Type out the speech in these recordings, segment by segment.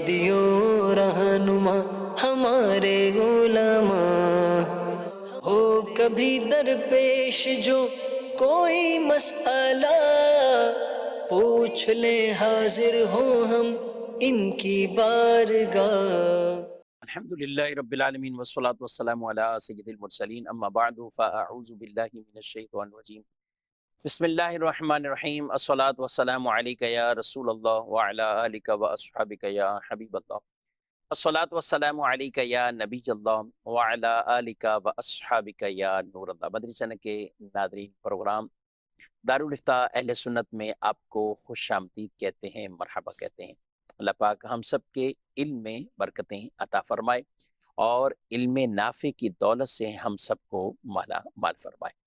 دیو رہنما ہمارے علماء، ہو کبھی درپیش جو کوئی مسئلہ، پوچھ لیں حاضر ہوں ہم ان کی بارگاہ۔ الحمد للہ رب العالمین والصلاة والسلام علی سید المرسلین، اما بعد فاعوذ باللہ من الشیطان الرجیم، بسم اللہ الرحمن الرحیم، الصلاة والسلام علیک یا رسول اللہ وعلی آلک واصحابک یا حبیب اللہ، الصلاة والسلام علیک یا نبی اللہ وعلی آلک واصحابک یا نور اللہ۔ مدنی چینل کے ناظرین، پروگرام دارالفتاح اہل سنت میں آپ کو خوش آمدید کہتے ہیں، مرحبا کہتے ہیں۔ اللہ پاک ہم سب کے علم میں برکتیں عطا فرمائے اور علم نافع کی دولت سے ہم سب کو مالا مال فرمائے۔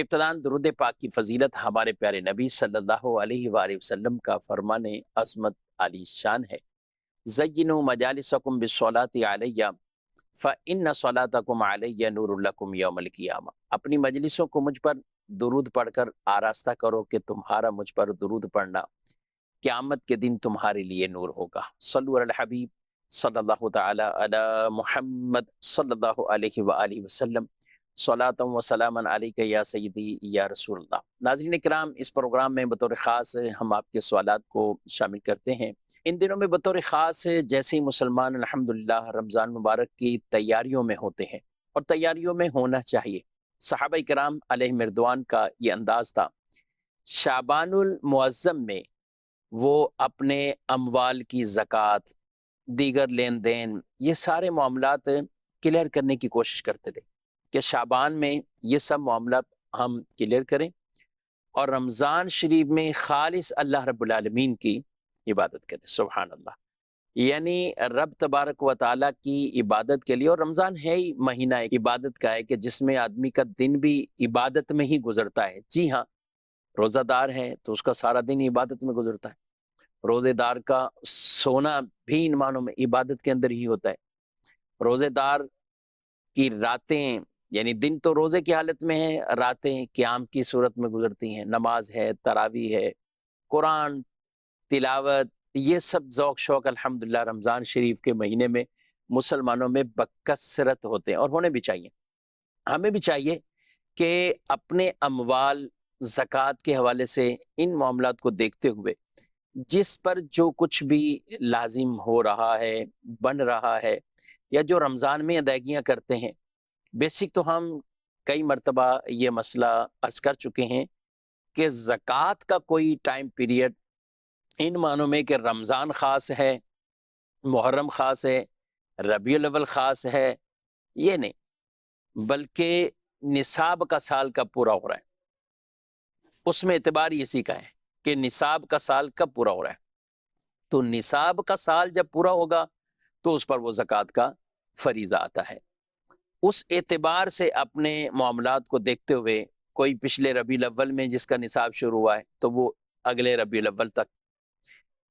ابتداً درود پاک کی فضیلت ہمارے پیارے نبی صلی اللہ علیہ وآلہ وسلم کا فرمان عظمت عالی شان ہے، زینوا مجالسکم بالصلاۃ علیہ فإن صلاتکم علیہ نور لکم یوم القیامہ۔ اپنی مجلسوں کو مجھ پر درود پڑھ کر آراستہ کرو کہ تمہارا مجھ پر درود پڑھنا قیامت کے دن تمہارے لیے نور ہوگا۔ صلو علی الحبیب صلی اللہ تعالی علی محمد صلی اللہ علیہ وآلہ وسلم، صلاۃ و سلاما علیک یا سیدی یا رسول اللہ۔ ناظرین کرام، اس پروگرام میں بطور خاص ہم آپ کے سوالات کو شامل کرتے ہیں۔ ان دنوں میں بطور خاص جیسے ہی مسلمان الحمدللہ رمضان مبارک کی تیاریوں میں ہوتے ہیں، اور تیاریوں میں ہونا چاہیے، صحابہ کرام علیہ رضوان کا یہ انداز تھا، شعبان المعظم میں وہ اپنے اموال کی زکوٰۃ، دیگر لین دین، یہ سارے معاملات کلیئر کرنے کی کوشش کرتے تھے کہ شعبان میں یہ سب معاملات ہم کلیئر کریں اور رمضان شریف میں خالص اللہ رب العالمین کی عبادت کریں۔ سبحان اللہ، یعنی رب تبارک و تعالیٰ کی عبادت کے لیے، اور رمضان ہے ہی مہینہ عبادت کا ہے کہ جس میں آدمی کا دن بھی عبادت میں ہی گزرتا ہے۔ جی ہاں، روزہ دار ہے تو اس کا سارا دن عبادت میں گزرتا ہے، روزے دار کا سونا بھی ان معنوں میں عبادت کے اندر ہی ہوتا ہے۔ روزے دار کی راتیں، یعنی دن تو روزے کی حالت میں ہے، راتیں قیام کی صورت میں گزرتی ہیں، نماز ہے، تراویح ہے، قرآن تلاوت، یہ سب ذوق شوق الحمدللہ رمضان شریف کے مہینے میں مسلمانوں میں بکثرت ہوتے ہیں، اور ہونے بھی چاہیے۔ ہمیں بھی چاہیے کہ اپنے اموال زکوٰۃ کے حوالے سے ان معاملات کو دیکھتے ہوئے جس پر جو کچھ بھی لازم ہو رہا ہے، بن رہا ہے، یا جو رمضان میں ادائیگیاں کرتے ہیں، بیسک تو ہم کئی مرتبہ یہ مسئلہ عرض کر چکے ہیں کہ زکوٰۃ کا کوئی ٹائم پیریڈ ان معنوں میں کہ رمضان خاص ہے، محرم خاص ہے، ربیع الاول خاص ہے، یہ نہیں، بلکہ نصاب کا سال کب پورا ہو رہا ہے، اس میں اعتبار اسی کا ہے کہ نصاب کا سال کب پورا ہو رہا ہے۔ تو نصاب کا سال جب پورا ہوگا تو اس پر وہ زکوٰۃ کا فریضہ آتا ہے۔ اس اعتبار سے اپنے معاملات کو دیکھتے ہوئے کوئی پچھلے ربیع الاول میں جس کا نصاب شروع ہوا ہے تو وہ اگلے ربیع الاول تک،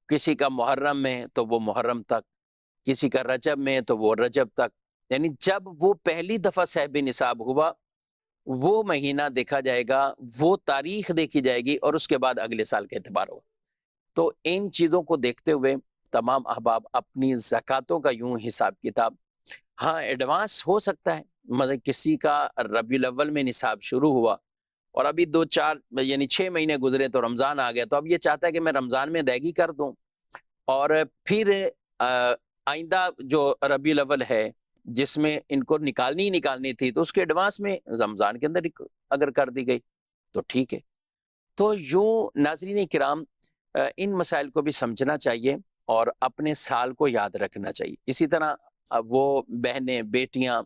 کسی کا محرم میں تو وہ محرم تک، کسی کا رجب میں تو وہ رجب تک، یعنی جب وہ پہلی دفعہ صاحب نصاب ہوا وہ مہینہ دیکھا جائے گا، وہ تاریخ دیکھی جائے گی، اور اس کے بعد اگلے سال کا اعتبار ہوگا۔ تو ان چیزوں کو دیکھتے ہوئے تمام احباب اپنی زکوٰۃوں کا یوں حساب کتاب، ہاں ایڈوانس ہو سکتا ہے، مطلب کسی کا ربیع الاول میں نصاب شروع ہوا اور ابھی 2-4 یعنی 6 مہینے گزرے تو رمضان آ گیا، تو اب یہ چاہتا ہے کہ میں رمضان میں ادائیگی کر دوں، اور پھر آئندہ جو ربیع الاول ہے جس میں ان کو نکالنی تھی تو اس کے ایڈوانس میں رمضان کے اندر اگر کر دی گئی تو ٹھیک ہے۔ تو یوں ناظرین کرام ان مسائل کو بھی سمجھنا چاہیے اور اپنے سال کو یاد رکھنا چاہیے۔ اسی طرح وہ بہنیں بیٹیاں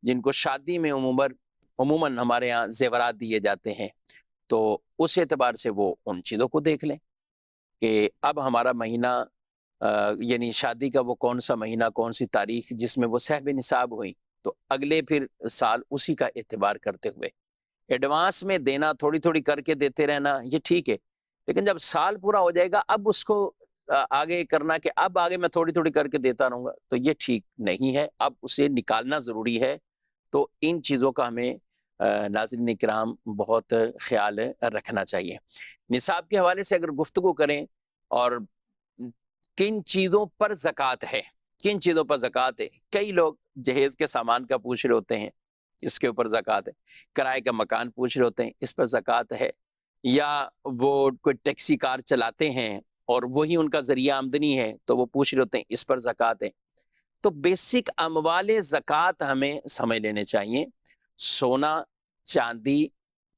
جن کو شادی میں عموماً ہمارے ہاں زیورات دیے جاتے ہیں، تو اس اعتبار سے وہ ان چیزوں کو دیکھ لیں کہ اب ہمارا مہینہ یعنی شادی کا وہ کون سا مہینہ، کون سی تاریخ جس میں وہ صاحب نصاب ہوئی، تو اگلے پھر سال اسی کا اعتبار کرتے ہوئے ایڈوانس میں دینا، تھوڑی تھوڑی کر کے دیتے رہنا، یہ ٹھیک ہے، لیکن جب سال پورا ہو جائے گا اب اس کو آگے کرنا کہ اب آگے میں تھوڑی تھوڑی کر کے دیتا رہوں گا، تو یہ ٹھیک نہیں ہے، اب اسے نکالنا ضروری ہے۔ تو ان چیزوں کا ہمیں ناظرین کرام بہت خیال رکھنا چاہیے۔ نصاب کے حوالے سے اگر گفتگو کریں اور کن چیزوں پر زکوٰۃ ہے، کن چیزوں پر زکوٰۃ ہے۔ کئی لوگ جہیز کے سامان کا پوچھ رہے ہوتے ہیں، اس کے اوپر زکوٰۃ ہے، کرائے کا مکان پوچھ رہے ہوتے ہیں، اس پر زکوٰۃ ہے، یا وہ کوئی ٹیکسی کار چلاتے ہیں اور وہی ان کا ذریعہ آمدنی ہے تو وہ پوچھ رہے ہوتے ہیں، اس پر زکوٰۃ ہے۔ تو بیسک اموال زکوٰۃ ہمیں سمجھ لینے چاہیے۔ سونا، چاندی،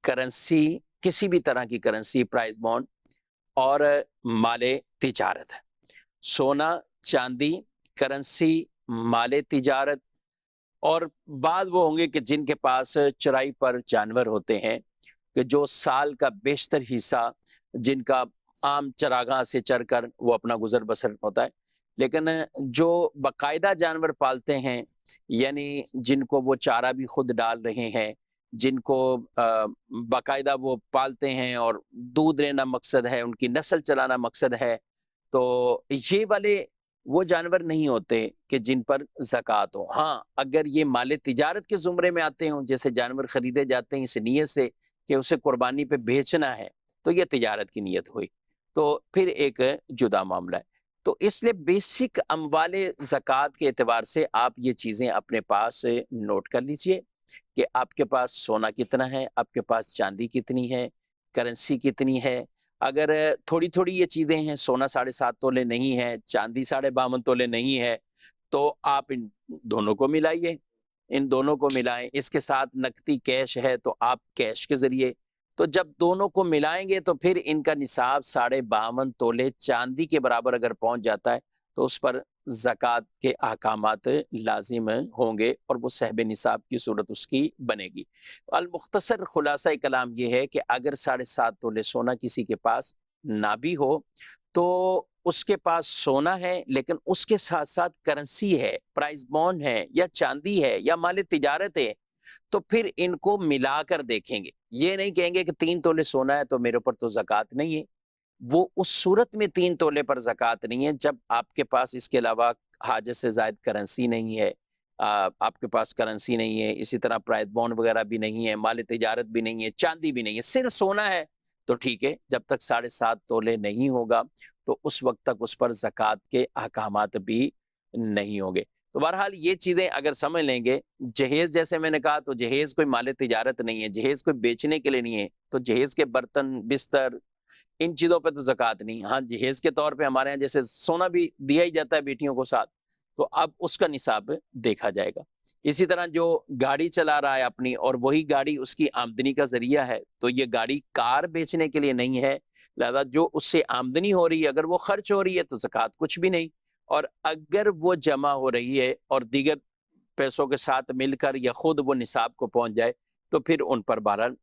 کرنسی، کسی بھی طرح کی کرنسی، پرائز بانڈ، اور مال تجارت۔ سونا، چاندی، کرنسی، مال تجارت، اور بعض وہ ہوں گے کہ جن کے پاس چرائی پر جانور ہوتے ہیں، کہ جو سال کا بیشتر حصہ جن کا عام چراگاہ سے چر کر وہ اپنا گزر بسر ہوتا ہے، لیکن جو باقاعدہ جانور پالتے ہیں، یعنی جن کو وہ چارہ بھی خود ڈال رہے ہیں، جن کو باقاعدہ وہ پالتے ہیں اور دودھ لینا مقصد ہے، ان کی نسل چلانا مقصد ہے، تو یہ والے وہ جانور نہیں ہوتے کہ جن پر زکوٰۃ ہو۔ ہاں، اگر یہ مال تجارت کے زمرے میں آتے ہوں، جیسے جانور خریدے جاتے ہیں اس نیت سے کہ اسے قربانی پہ بیچنا ہے، تو یہ تجارت کی نیت ہوئی، تو پھر ایک جدا معاملہ ہے۔ تو اس لیے بیسک اموال زکوٰۃ کے اعتبار سے آپ یہ چیزیں اپنے پاس نوٹ کر لیجئے کہ آپ کے پاس سونا کتنا ہے، آپ کے پاس چاندی کتنی ہے، کرنسی کتنی ہے۔ اگر تھوڑی تھوڑی یہ چیزیں ہیں، سونا 7.5 تولے نہیں ہے، چاندی 52.5 تولے نہیں ہے، تو آپ ان دونوں کو ملائیے، ان دونوں کو ملائیں۔ اس کے ساتھ نقدی کیش ہے تو آپ کیش کے ذریعے، تو جب دونوں کو ملائیں گے تو پھر ان کا نصاب 52.5 تولے چاندی کے برابر اگر پہنچ جاتا ہے تو اس پر زکوٰۃ کے احکامات لازم ہوں گے اور وہ صاحب نصاب کی صورت اس کی بنے گی۔ المختصر خلاصہ کلام یہ ہے کہ اگر 7.5 تولے سونا کسی کے پاس نہ بھی ہو تو اس کے پاس سونا ہے لیکن اس کے ساتھ ساتھ کرنسی ہے، پرائز بانڈ ہے، یا چاندی ہے، یا مال تجارت ہے، تو پھر ان کو ملا کر دیکھیں گے۔ یہ نہیں کہیں گے کہ 3 تولے سونا ہے تو میرے اوپر تو زکوٰۃ نہیں ہے۔ وہ اس صورت میں 3 تولے پر زکوٰۃ نہیں ہے جب آپ کے پاس اس کے علاوہ حاجت سے زائد کرنسی نہیں ہے، آپ کے پاس کرنسی نہیں ہے، اسی طرح پرائز بانڈ وغیرہ بھی نہیں ہے، مال تجارت بھی نہیں ہے، چاندی بھی نہیں ہے، صرف سونا ہے، تو ٹھیک ہے، جب تک 7.5 تولے نہیں ہوگا تو اس وقت تک اس پر زکوٰۃ کے احکامات بھی نہیں ہوں گے۔ تو بہرحال یہ چیزیں اگر سمجھ لیں گے، جہیز جیسے میں نے کہا تو جہیز کوئی مال تجارت نہیں ہے، جہیز کوئی بیچنے کے لیے نہیں ہے، تو جہیز کے برتن، بستر، ان چیزوں پہ تو زکوٰۃ نہیں۔ ہاں، جہیز کے طور پہ ہمارے ہاں جیسے سونا بھی دیا ہی جاتا ہے بیٹیوں کو ساتھ، تو اب اس کا نصاب دیکھا جائے گا۔ اسی طرح جو گاڑی چلا رہا ہے اپنی اور وہی گاڑی اس کی آمدنی کا ذریعہ ہے، تو یہ گاڑی کار بیچنے کے لیے نہیں ہے، لہذا جو اس سے آمدنی ہو رہی ہے اگر وہ خرچ ہو رہی ہے تو زکوٰۃ کچھ بھی نہیں، اور اگر وہ جمع ہو رہی ہے اور دیگر پیسوں کے ساتھ مل کر یا خود وہ نصاب کو پہنچ جائے تو پھر ان پر بہرحال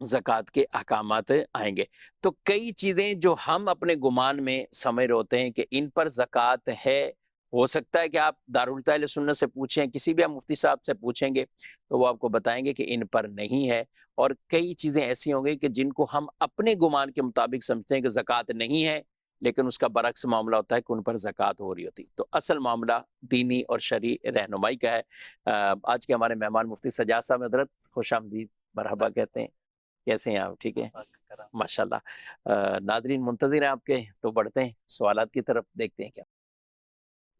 زکوٰۃ کے احکامات آئیں گے۔ تو کئی چیزیں جو ہم اپنے گمان میں سمجھ رہے ہوتے ہیں کہ ان پر زکوٰۃ ہے، ہو سکتا ہے کہ آپ دارالہدایٰ اہل سنت سے پوچھیں، کسی بھی آپ مفتی صاحب سے پوچھیں گے تو وہ آپ کو بتائیں گے کہ ان پر نہیں ہے، اور کئی چیزیں ایسی ہوں گی کہ جن کو ہم اپنے گمان کے مطابق سمجھتے ہیں کہ زکوٰۃ نہیں ہے، لیکن اس کا برعکس معاملہ ہوتا ہے کہ ان پر زکوٰۃ ہو رہی ہوتی۔ تو اصل معاملہ دینی اور شرعی رہنمائی کا ہے۔ آج کے ہمارے مہمان مفتی سجاد صاحب حضرت، خوش آمدید، مرحبا کہتے ہیں۔ کیسے ہیں آپ؟ ٹھیک ہے، ماشاءاللہ۔ ناظرین منتظر ہیں آپ کے، تو بڑھتے ہیں سوالات کی طرف، دیکھتے ہیں کیا۔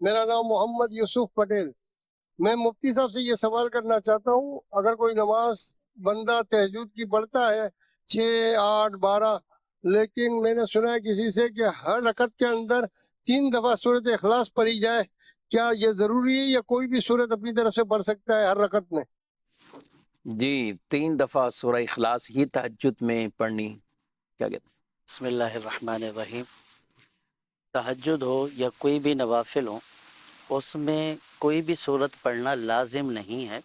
میرا نام محمد یوسف پٹیل۔ میں مفتی صاحب سے یہ سوال کرنا چاہتا ہوں، اگر کوئی نماز بندہ تہجد کی پڑھتا ہے 6، 8، 12، لیکن میں نے سنا ہے کسی سے کہ ہر رکعت کے اندر 3 دفعہ سورۃ اخلاص پڑھی جائے، کیا یہ ضروری ہے یا کوئی بھی سورت اپنی طرف سے پڑھ سکتا ہے ہر رکعت میں؟ جی، 3 دفعہ سورہ اخلاص ہی تہجد میں پڑھنی، کیا کہتے ہیں؟ بسم اللہ الرحمن الرحیم۔ تہجد ہو یا کوئی بھی نوافل ہو، اس میں کوئی بھی صورت پڑھنا لازم نہیں ہے،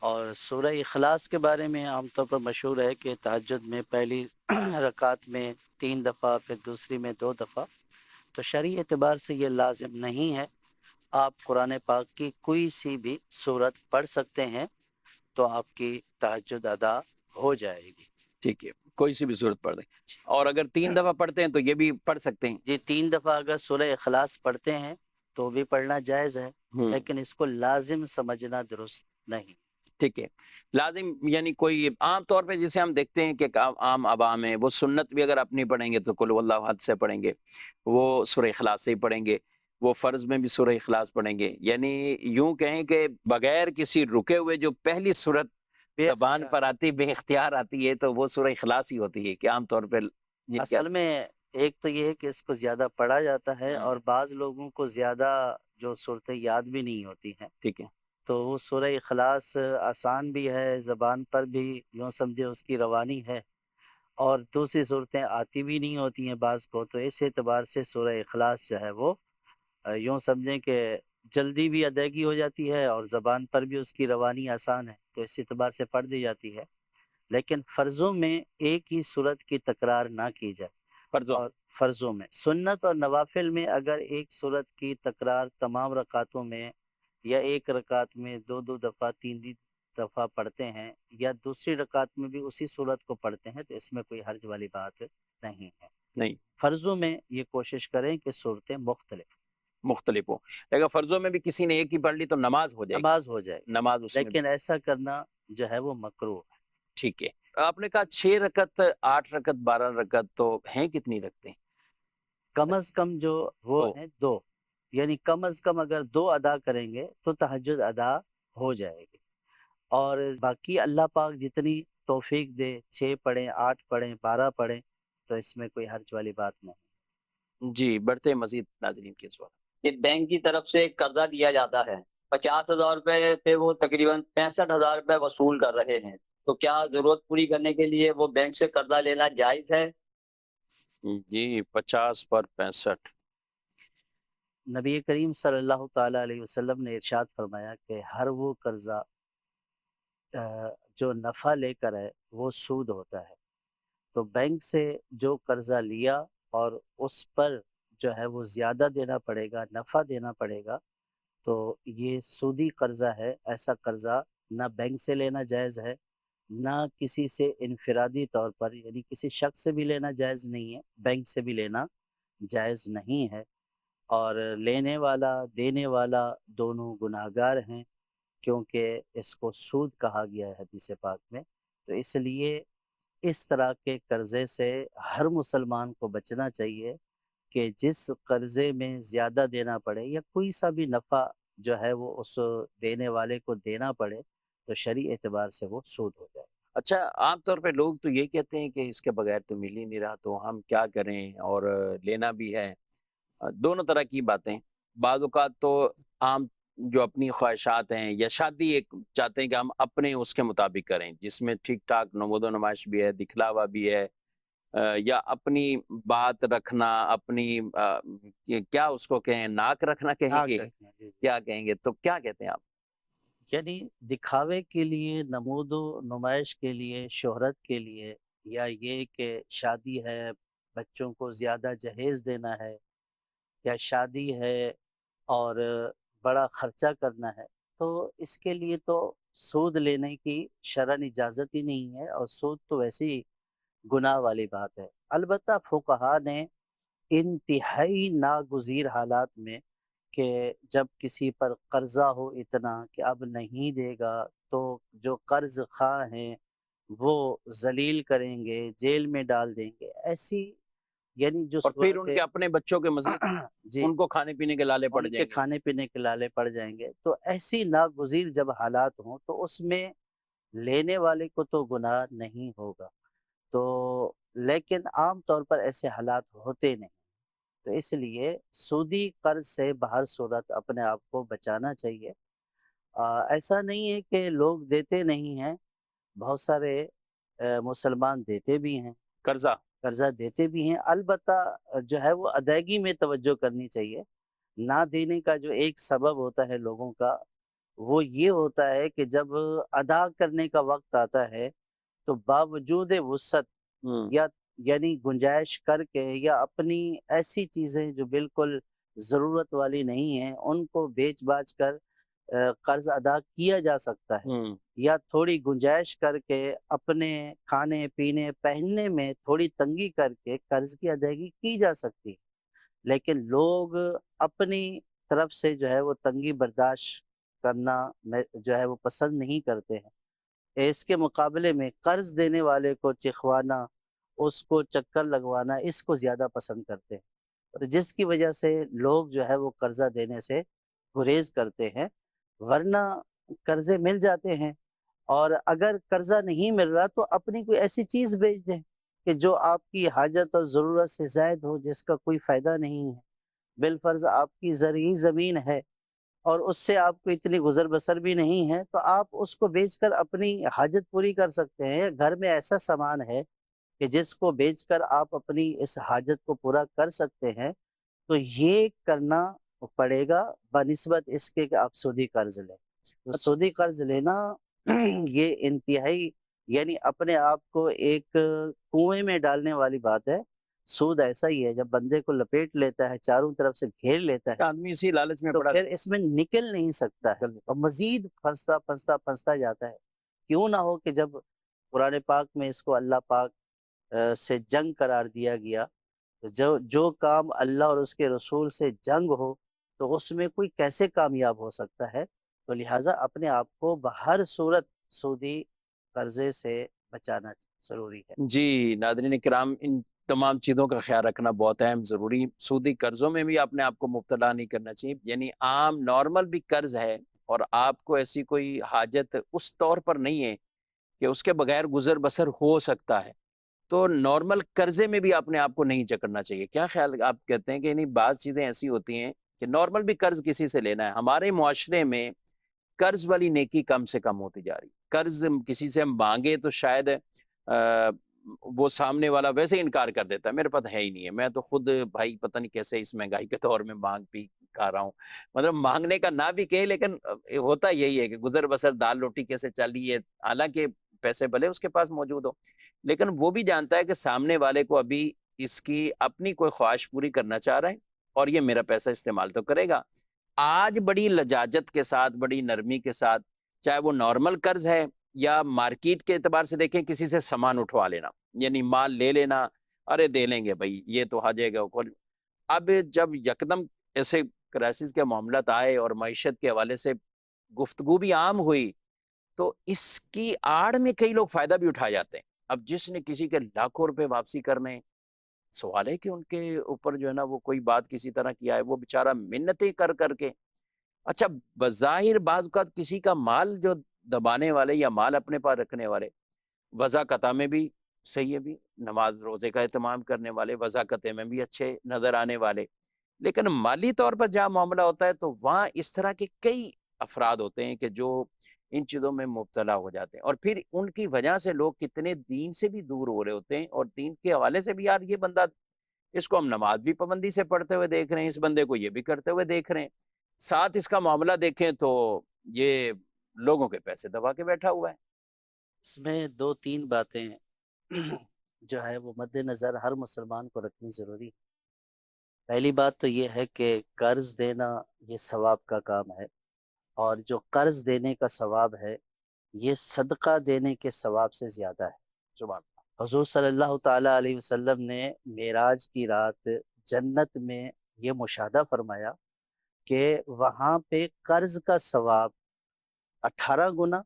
اور سورہ اخلاص کے بارے میں عام طور پر مشہور ہے کہ تہجد میں پہلی رکعت میں 3 دفعہ، پھر دوسری میں 2 دفعہ، تو شرعی اعتبار سے یہ لازم نہیں ہے۔ آپ قرآن پاک کی کوئی سی بھی صورت پڑھ سکتے ہیں تو آپ کی تہجد ادا ہو جائے گی۔ ٹھیک ہے، کوئی سی بھی صورت پڑھ دیں، اور اگر 3 دفعہ پڑھتے ہیں تو یہ بھی پڑھ سکتے ہیں؟ جی، 3 دفعہ اگر سورہ اخلاص پڑھتے ہیں تو بھی پڑھنا جائز ہے، لیکن اس کو لازم سمجھنا درست نہیں۔ ٹھیک ہے. لازم یعنی کوئی عام طور پہ جسے ہم دیکھتے ہیں کہ عام عوام ہے وہ سنت بھی اگر اپنی پڑھیں گے تو قل هو اللہ احد سے پڑھیں گے، وہ سورہ اخلاص سے ہی پڑھیں گے، وہ فرض میں بھی سورہ اخلاص پڑھیں گے. یعنی یوں کہیں کہ بغیر کسی رکے ہوئے جو پہلی صورت بے زبان اختیار پر آتی بے اختیار آتی ہے تو وہ سورہ اخلاص ہی ہوتی ہے کہ عام طور پہ یہ کیا. اصل میں ایک تو یہ ہے کہ اس کو زیادہ پڑھا جاتا ہے، ہوں، اور بعض لوگوں کو زیادہ جو صورتیں یاد بھی نہیں ہوتی ہیں، ٹھیک ہے. تو وہ سورہ اخلاص آسان بھی ہے، زبان پر بھی یوں سمجھے اس کی روانی ہے، اور دوسری صورتیں آتی بھی نہیں ہوتی ہیں بعض کو، تو اس اعتبار سے سورہ اخلاص جو ہے وہ یوں سمجھیں کہ جلدی بھی ادائیگی ہو جاتی ہے، اور زبان پر بھی اس کی روانی آسان ہے، تو اس اعتبار سے پڑھ دی جاتی ہے. لیکن فرضوں میں ایک ہی صورت کی تکرار نہ کی جائے. فرضوں اور فرضوں میں سنت اور نوافل میں اگر ایک صورت کی تکرار تمام رکعتوں میں، یا ایک رکعت میں دو دو دفعہ تین دفعہ پڑھتے ہیں، یا دوسری رکعت میں بھی اسی صورت کو پڑھتے ہیں، تو اس میں کوئی حرج والی بات نہیں ہے. نہیں فرضوں میں یہ کوشش کریں کہ صورتیں مختلف ہو. اگر فرضوں میں بھی کسی نے ایک ہی پڑھ لی تو نماز ہو جائے گی، نماز ہو جائے، نماز اس میں بھی. لیکن ایسا کرنا جو ہے وہ مکروہ ہے. ٹھیک ہے. آپ نے کہا 6 رکعت 8 رکعت 12 رکعت، تو ہیں کتنی رکھتے ہیں؟ کم از کم جو وہ دو. ہیں 2، یعنی کم از کم اگر 2 ادا کریں گے تو تہجد ادا ہو جائے گی. اور باقی اللہ پاک جتنی توفیق دے، 6 پڑھیں 8 پڑھیں 12 پڑھیں، تو اس میں کوئی حرج والی بات نہیں. جی بڑھتے ہیں مزید ناظرین کے سوال. کہ بینک کی طرف سے قرضہ دیا جاتا ہے، 50,000 روپے پہ وہ تقریباً 65,000 روپے وصول کر رہے ہیں، تو کیا ضرورت پوری کرنے کے لیے وہ بینک سے قرضہ لینا جائز ہے؟ جی 50 پر 65. نبی کریم صلی اللہ تعالیٰ علیہ وسلم نے ارشاد فرمایا کہ ہر وہ قرضہ جو نفع لے کر ہے وہ سود ہوتا ہے. تو بینک سے جو قرضہ لیا اور اس پر جو ہے وہ زیادہ دینا پڑے گا، نفع دینا پڑے گا، تو یہ سودی قرضہ ہے. ایسا قرضہ نہ بینک سے لینا جائز ہے، نہ کسی سے انفرادی طور پر، یعنی کسی شخص سے بھی لینا جائز نہیں ہے، بینک سے بھی لینا جائز نہیں ہے. اور لینے والا دینے والا دونوں گناہگار ہیں، کیونکہ اس کو سود کہا گیا ہے حدیث پاک میں. تو اس لیے اس طرح کے قرضے سے ہر مسلمان کو بچنا چاہیے کہ جس قرضے میں زیادہ دینا پڑے یا کوئی سا بھی نفع جو ہے وہ اس دینے والے کو دینا پڑے، تو شرعی اعتبار سے وہ سود ہو جائے. اچھا عام طور پہ لوگ تو یہ کہتے ہیں کہ اس کے بغیر تو مل ہی نہیں رہا، تو ہم کیا کریں، اور لینا بھی ہے. دونوں طرح کی باتیں. بعض اوقات تو عام جو اپنی خواہشات ہیں یا شادی ایک چاہتے ہیں کہ ہم اپنے اس کے مطابق کریں، جس میں ٹھیک ٹھاک نمود و نمائش بھی ہے، دکھلاوا بھی ہے، یا اپنی بات رکھنا، اپنی کیا اس کو کہیں ناک رکھنا کہیں گے، کہتے ہیں جی. کیا کہیں گے، تو کیا کہتے ہیں آپ؟ یعنی دکھاوے کے لیے، نمود و نمائش کے لیے، شہرت کے لیے، یا یہ کہ شادی ہے بچوں کو زیادہ جہیز دینا ہے، یا شادی ہے اور بڑا خرچہ کرنا ہے، تو اس کے لیے تو سود لینے کی شرعاً اجازت ہی نہیں ہے، اور سود تو ویسے ہی گناہ والی بات ہے. البتہ فقہا نے انتہائی ناگزیر حالات میں، کہ جب کسی پر قرضہ ہو اتنا کہ اب نہیں دے گا، تو جو قرض خواہ ہیں وہ ذلیل کریں گے، جیل میں ڈال دیں گے، ایسی یعنی جو اور پھر ان صورت کے اپنے بچوں کے مزید جی ان کو کھانے پینے کے لالے پڑ ان کے جائیں گے. کھانے پینے کے لالے پڑ جائیں گے، تو ایسی ناگزیر جب حالات ہوں تو اس میں لینے والے کو تو گناہ نہیں ہوگا. تو لیکن عام طور پر ایسے حالات ہوتے نہیں، تو اس لیے سودی قرض سے بہر صورت اپنے آپ کو بچانا چاہیے. ایسا نہیں ہے کہ لوگ دیتے نہیں ہیں، بہت سارے مسلمان دیتے بھی ہیں، قرضہ دیتے بھی ہیں. البتہ جو ہے وہ ادائیگی میں توجہ کرنی چاہیے. نہ دینے کا جو ایک سبب ہوتا ہے لوگوں کا، وہ یہ ہوتا ہے کہ جب ادا کرنے کا وقت آتا ہے تو باوجود وسعت یا یعنی گنجائش کر کے، یا اپنی ایسی چیزیں جو بالکل ضرورت والی نہیں ہیں ان کو بیچ باچ کر قرض ادا کیا جا سکتا ہے، یا تھوڑی گنجائش کر کے اپنے کھانے پینے پہننے میں تھوڑی تنگی کر کے قرض کی ادائیگی کی جا سکتی ہے. لیکن لوگ اپنی طرف سے جو ہے وہ تنگی برداشت کرنا جو ہے وہ پسند نہیں کرتے ہیں۔ اس کے مقابلے میں قرض دینے والے کو چکھوانا، اس کو چکر لگوانا، اس کو زیادہ پسند کرتے ہیں، اور جس کی وجہ سے لوگ جو ہے وہ قرضہ دینے سے گریز کرتے ہیں۔ ورنہ قرضے مل جاتے ہیں، اور اگر قرضہ نہیں مل رہا تو اپنی کوئی ایسی چیز بیچ دیں کہ جو آپ کی حاجت اور ضرورت سے زائد ہو، جس کا کوئی فائدہ نہیں ہے۔ بالفرض آپ کی زرعی زمین ہے اور اس سے آپ کو اتنی گزر بسر بھی نہیں ہے، تو آپ اس کو بیچ کر اپنی حاجت پوری کر سکتے ہیں۔ گھر میں ایسا سامان ہے کہ جس کو بیچ کر آپ اپنی اس حاجت کو پورا کر سکتے ہیں، تو یہ کرنا پڑے گا بنسبت اس کے کہ آپ سودی قرض لیں۔ تو سودی قرض لینا یہ انتہائی، یعنی اپنے آپ کو ایک کنویں میں ڈالنے والی بات ہے۔ سود ایسا ہی ہے، جب بندے کو لپیٹ لیتا ہے، چاروں طرف سے گھیر لیتا ہے، آدمی اسی لالچ میں تو پڑا پھر اس میں نکل نہیں سکتا ہے، اور مزید پھنستا جاتا ہے۔ کیوں نہ ہو کہ جب قرآن پاک میں اس کو اللہ پاک سے جنگ قرار دیا گیا، تو جو کام اللہ اور اس کے رسول سے جنگ ہو تو اس میں کوئی کیسے کامیاب ہو سکتا ہے؟ تو لہٰذا اپنے آپ کو بہر صورت سودی قرضے سے بچانا ضروری ہے۔ جی ناظرین کرام، ان تمام چیزوں کا خیال رکھنا بہت اہم ضروری۔ سودی قرضوں میں بھی اپنے آپ کو مبتلا نہیں کرنا چاہیے، یعنی عام نارمل بھی قرض ہے اور آپ کو ایسی کوئی حاجت اس طور پر نہیں ہے کہ اس کے بغیر گزر بسر ہو سکتا ہے، تو نارمل قرضے میں بھی اپنے آپ کو نہیں جکڑنا چاہیے۔ کیا خیال آپ کہتے ہیں کہ یعنی بعض چیزیں ایسی ہوتی ہیں کہ نارمل بھی قرض کسی سے لینا ہے؟ ہمارے معاشرے میں قرض والی نیکی کم سے کم ہوتی جا رہی۔ قرض کسی سے ہم مانگے تو شاید وہ سامنے والا ویسے انکار کر دیتا ہے، میرے پاس ہے ہی نہیں ہے، میں تو خود بھائی پتہ نہیں کیسے اس مہنگائی کے دور میں مانگ پی کھا رہا ہوں۔ مطلب مانگنے کا نہ بھی کہے، لیکن ہوتا یہی ہے کہ گزر بسر دال روٹی کیسے چل رہی ہے، حالانکہ پیسے بھلے اس کے پاس موجود ہو، لیکن وہ بھی جانتا ہے کہ سامنے والے کو ابھی اس کی اپنی کوئی خواہش پوری کرنا چاہ رہا ہے اور یہ میرا پیسہ استعمال تو کرے گا۔ آج بڑی لجاجت کے ساتھ، بڑی نرمی کے ساتھ، چاہے وہ نارمل قرض ہے یا مارکیٹ کے اعتبار سے دیکھیں کسی سے سامان اٹھوا لینا، یعنی مال لے لینا، ارے دے لیں گے بھائی، یہ تو آ جائے گا۔ اب جب یکدم ایسے کرائسس کے معاملات آئے اور معیشت کے حوالے سے گفتگو بھی عام ہوئی، تو اس کی آڑ میں کئی لوگ فائدہ بھی اٹھا جاتے ہیں۔ اب جس نے کسی کے لاکھوں روپے واپسی کرنے، سوال ہے کہ ان کے اوپر جو ہے نا وہ کوئی بات کسی طرح کیا ہے، وہ بیچارہ منتیں کر کر کے، اچھا بظاہر بعض اوقات کسی کا مال جو دبانے والے یا مال اپنے پاس رکھنے والے، وضاقتہ میں بھی صحیح ہے، بھی نماز روزے کا اہتمام کرنے والے، وضاقتے میں بھی اچھے نظر آنے والے، لیکن مالی طور پر جہاں معاملہ ہوتا ہے تو وہاں اس طرح کے کئی افراد ہوتے ہیں کہ جو ان چیزوں میں مبتلا ہو جاتے ہیں، اور پھر ان کی وجہ سے لوگ کتنے دین سے بھی دور ہو رہے ہوتے ہیں، اور دین کے حوالے سے بھی یار یہ بندہ، اس کو ہم نماز بھی پابندی سے پڑھتے ہوئے دیکھ رہے ہیں، اس بندے کو یہ بھی کرتے ہوئے دیکھ رہے ہیں، ساتھ اس کا معاملہ دیکھیں تو یہ لوگوں کے پیسے دبا کے بیٹھا ہوا ہے۔ اس میں 2-3 باتیں جو ہے وہ مد نظر ہر مسلمان کو رکھنی ضروری ہے۔ پہلی بات تو یہ ہے کہ قرض دینا یہ ثواب کا کام ہے، اور جو قرض دینے کا ثواب ہے یہ صدقہ دینے کے ثواب سے زیادہ ہے۔ سبحان حضور صلی اللہ تعالیٰ علیہ وسلم نے معراج کی رات جنت میں یہ مشاہدہ فرمایا کہ وہاں پہ قرض کا ثواب 18 گنا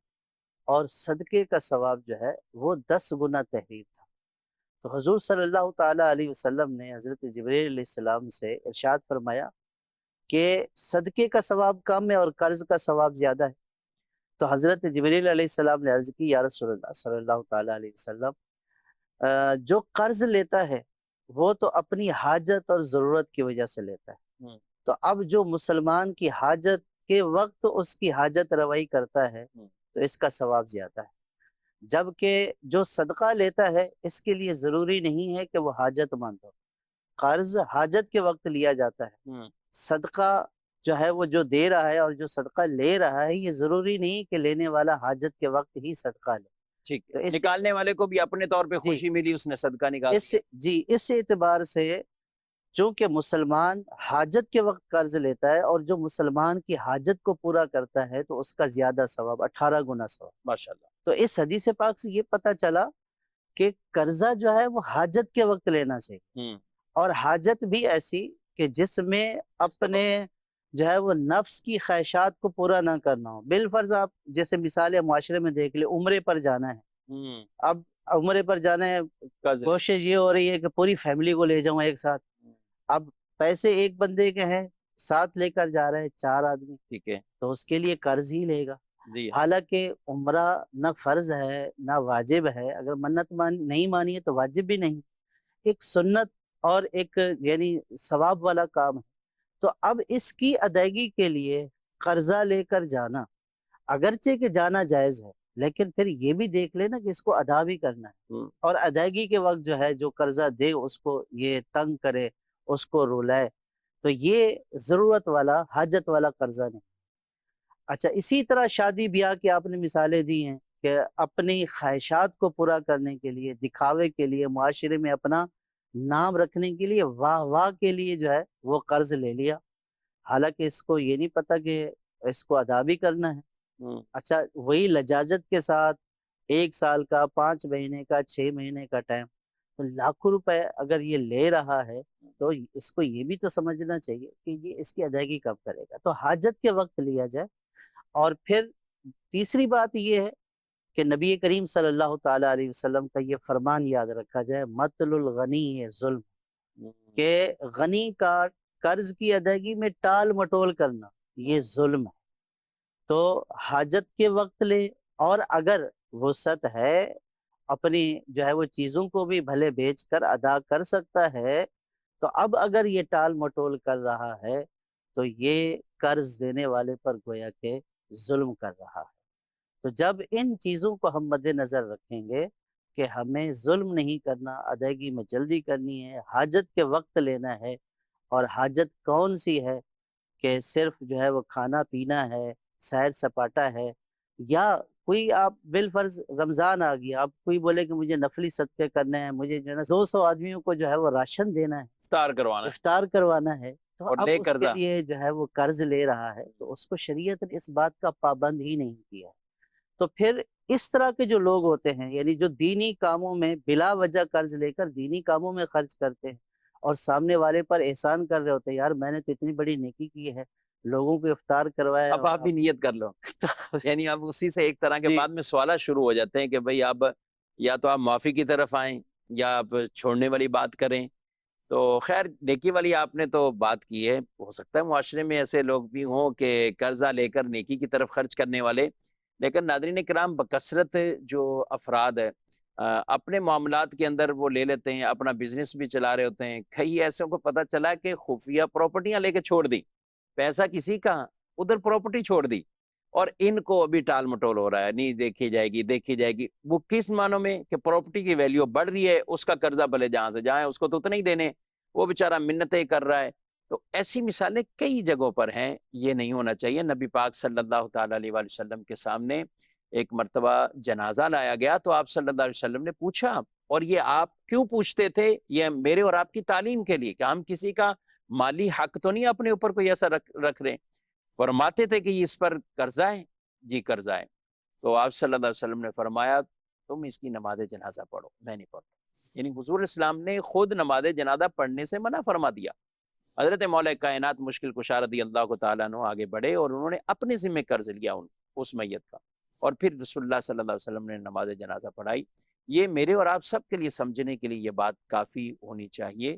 اور صدقے کا ثواب جو ہے وہ 10 گنا تحریر تھا۔ تو حضور صلی اللہ تعالیٰ علیہ وسلم نے حضرت جبریل علیہ السلام سے ارشاد فرمایا کہ صدقے کا ثواب کم ہے اور قرض کا ثواب زیادہ ہے۔ تو حضرت جبریل علیہ السلام نے عرض کی، یا رسول اللہ صلی اللہ تعالیٰ علیہ وسلم، جو قرض لیتا ہے وہ تو اپنی حاجت اور ضرورت کی وجہ سے لیتا ہے، تو اب جو مسلمان کی حاجت کے وقت اس کی حاجت روائی کرتا ہے تو اس کا ثواب زیادہ ہے، جبکہ جو صدقہ لیتا ہے اس کے لیے ضروری نہیں ہے کہ وہ حاجت مند ہو۔ قرض حاجت کے وقت لیا جاتا ہے، صدقہ جو ہے وہ جو دے رہا ہے اور جو صدقہ لے رہا ہے یہ ضروری نہیں کہ لینے والا حاجت کے وقت ہی صدقہ لے۔ ٹھیک تو ہے، نکالنے والے کو بھی اپنے طور پہ خوشی ملی، اس نے صدقہ نکال دیا۔ اس اعتبار سے چونکہ مسلمان حاجت کے وقت قرض لیتا ہے، اور جو مسلمان کی حاجت کو پورا کرتا ہے تو اس کا زیادہ ثواب، 18 گنا ثواب۔ ماشاءاللہ۔ تو اس حدیث پاک سے یہ پتہ چلا کہ قرضہ جو ہے وہ حاجت کے وقت لینا چاہیے، اور حاجت بھی ایسی کہ جس میں اپنے جو ہے وہ نفس کی خواہشات کو پورا نہ کرنا ہو. بالفرض آپ جیسے مثال معاشرے میں دیکھ لیں، عمرے پر جانا ہے. اب عمرے پر جانا ہے، کوشش یہ ہو رہی ہے کہ پوری فیملی کو لے جاؤں ایک ساتھ. اب پیسے ایک بندے کے ہیں، ساتھ لے کر جا رہے ہیں 4 آدمی، ٹھیک ہے تو اس کے لیے قرض ہی لے گا. جی. حالانکہ عمرہ نہ فرض ہے نہ واجب ہے، اگر منت نہیں مانی ہے تو واجب بھی نہیں، ایک سنت اور ایک یعنی ثواب والا کام ہے. تو اب اس کی ادائیگی کے لیے قرضہ لے کر جانا، اگرچہ کہ جانا جائز ہے، لیکن پھر یہ بھی دیکھ لینا کہ اس کو ادا بھی کرنا ہے. اور ادائیگی کے وقت جو ہے جو قرضہ دے اس کو یہ تنگ کرے، اس کو رولائے، تو یہ ضرورت والا حاجت والا قرضہ نہیں. اچھا، اسی طرح شادی بیاہ کی آپ نے مثالیں دی ہیں کہ اپنی خواہشات کو پورا کرنے کے لیے، دکھاوے کے لیے، معاشرے میں اپنا نام رکھنے کے لیے، واہ واہ کے لیے جو ہے وہ قرض لے لیا، حالانکہ اس کو یہ نہیں پتا کہ اس کو ادا بھی کرنا ہے. اچھا، وہی لجاجت کے ساتھ 1 سال کا، 5 مہینے کا، 6 مہینے کا ٹائم، تو لاکھوں روپے اگر یہ لے رہا ہے تو اس کو یہ بھی تو سمجھنا چاہیے کہ یہ اس کی ادائیگی کب کرے گا. تو حاجت کے وقت لیا جائے. اور پھر تیسری بات یہ ہے کہ نبی کریم صلی اللہ تعالی علیہ وسلم کا یہ فرمان یاد رکھا جائے، مطل الغنی ظلم، کہ غنی کا قرض کی ادائیگی میں ٹال مٹول کرنا یہ ظلم ہے. تو حاجت کے وقت لے، اور اگر وسعت ہے اپنی جو ہے وہ چیزوں کو بھی بھلے بیچ کر ادا کر سکتا ہے، تو اب اگر یہ ٹال مٹول کر رہا ہے تو یہ قرض دینے والے پر گویا کہ ظلم کر رہا ہے. تو جب ان چیزوں کو ہم مد نظر رکھیں گے کہ ہمیں ظلم نہیں کرنا، ادائیگی میں جلدی کرنی ہے، حاجت کے وقت لینا ہے. اور حاجت کون سی ہے کہ صرف جو ہے وہ کھانا پینا ہے، سیر سپاٹا ہے، یا کوئی آپ بالفرض رمضان آ گیا، آپ کوئی بولے کہ مجھے نفلی صدقے کرنے ہیں، مجھے جو ہے نا 200 آدمیوں کو جو ہے وہ راشن دینا ہے، افطار کروانا ہے، تو اور اب لے اس کے قرضہ. لیے جو ہے وہ قرض لے رہا ہے، تو اس کو شریعت نے اس بات کا پابند ہی نہیں کیا. تو پھر اس طرح کے جو لوگ ہوتے ہیں، یعنی جو دینی کاموں میں بلا وجہ قرض لے کر دینی کاموں میں خرچ کرتے ہیں اور سامنے والے پر احسان کر رہے ہوتے ہیں، یار میں نے تو اتنی بڑی نیکی کی ہے، لوگوں کو افطار کروایا. اب آپ بھی نیت کر لو. یعنی اب اسی سے ایک طرح کے جی. بعد میں سوالات شروع ہو جاتے ہیں کہ بھئی اب یا تو آپ معافی کی طرف آئیں یا آپ چھوڑنے والی بات کریں. تو خیر، نیکی والی آپ نے تو بات کی ہے. ہو سکتا ہے معاشرے میں ایسے لوگ بھی ہوں کہ قرضہ لے کر نیکی کی طرف خرچ کرنے والے، لیکن ناظرین کرام بکثرت جو افراد ہے اپنے معاملات کے اندر وہ لے لیتے ہیں، اپنا بزنس بھی چلا رہے ہوتے ہیں. کئی ایسوں کو پتہ چلا کہ خفیہ پراپرٹیاں لے کے چھوڑ دی، پیسہ کسی کا، ادھر پراپرٹی چھوڑ دی، اور ان کو ابھی ٹال مٹول ہو رہا ہے، نہیں دیکھی جائے گی دیکھی جائے گی. وہ کس معنوں میں کہ پراپرٹی کی ویلیو بڑھ رہی ہے، اس کا قرضہ بھلے جہاں سے جہاں ہے اس کو تو اتنے ہی دینے، وہ بیچارہ منتیں کر رہا ہے. تو ایسی مثالیں کئی جگہوں پر ہیں. یہ نہیں ہونا چاہیے. نبی پاک صلی اللہ تعالی علیہ وآلہ وسلم کے سامنے ایک مرتبہ جنازہ لایا گیا تو آپ صلی اللہ علیہ وسلم نے پوچھا، اور یہ آپ کیوں پوچھتے تھے؟ یہ میرے اور آپ کی تعلیم کے لیے کہ ہم کسی کا مالی حق تو نہیں اپنے اوپر کوئی ایسا رکھ رہے ہیں. فرماتے تھے کہ اس پر قرضہ ہے. جی قرضہ ہے. تو آپ صلی اللہ علیہ وسلم نے فرمایا تم اس کی نماز جنازہ پڑھو، میں نہیں پڑھتا. یعنی حضور اسلام نے خود نماز جنازہ پڑھنے سے منع فرما دیا. حضرت مولا کائنات مشکل کشا رضی اللہ تعالیٰ عنہ آگے بڑھے اور انہوں نے اپنے ذمہ قرض لیا اس میت کا، اور پھر رسول اللہ صلی اللہ علیہ وسلم نے نماز جنازہ پڑھائی. یہ میرے اور آپ سب کے لیے سمجھنے کے لیے یہ بات کافی ہونی چاہیے.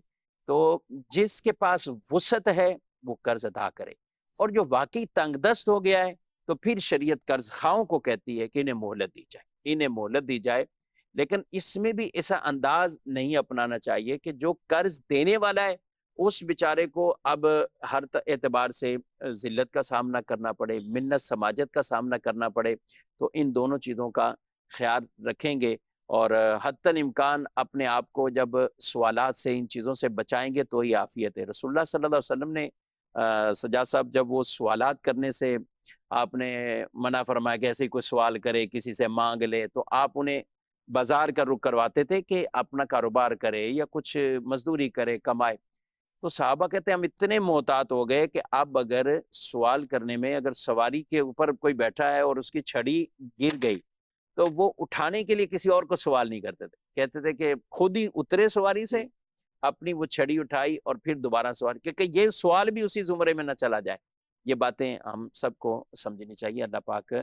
تو جس کے پاس وسعت ہے وہ قرض ادا کرے، اور جو واقعی تنگ دست ہو گیا ہے تو پھر شریعت قرض خواہوں کو کہتی ہے کہ انہیں مہلت دی جائے، انہیں مہلت دی جائے. لیکن اس میں بھی ایسا انداز نہیں اپنانا چاہیے کہ جو قرض دینے والا ہے اس بیچارے کو اب ہر اعتبار سے ذلت کا سامنا کرنا پڑے، منت سماجت کا سامنا کرنا پڑے. تو ان دونوں چیزوں کا خیال رکھیں گے، اور حتی الامکان اپنے آپ کو جب سوالات سے ان چیزوں سے بچائیں گے تو ہی عافیت ہے. رسول اللہ صلی اللہ علیہ وسلم نے سجاد صاحب جب وہ سوالات کرنے سے آپ نے منع فرمایا کہ ایسے کوئی سوال کرے، کسی سے مانگ لے، تو آپ انہیں بازار کا رخ کرواتے تھے کہ اپنا کاروبار کرے یا کچھ مزدوری کرے، کمائے. تو صحابہ کہتے ہیں ہم اتنے محتاط ہو گئے کہ اب اگر سوال کرنے میں اگر سواری کے اوپر کوئی بیٹھا ہے اور اس کی چھڑی گر گئی تو وہ اٹھانے کے لیے کسی اور کو سوال نہیں کرتے تھے، کہتے تھے کہ خود ہی اترے سواری سے، اپنی وہ چھڑی اٹھائی اور پھر دوبارہ سوال، کیونکہ یہ سوال بھی اسی زمرے میں نہ چلا جائے یہ باتیں ہم سب کو سمجھنی چاہیے. اللہ پاک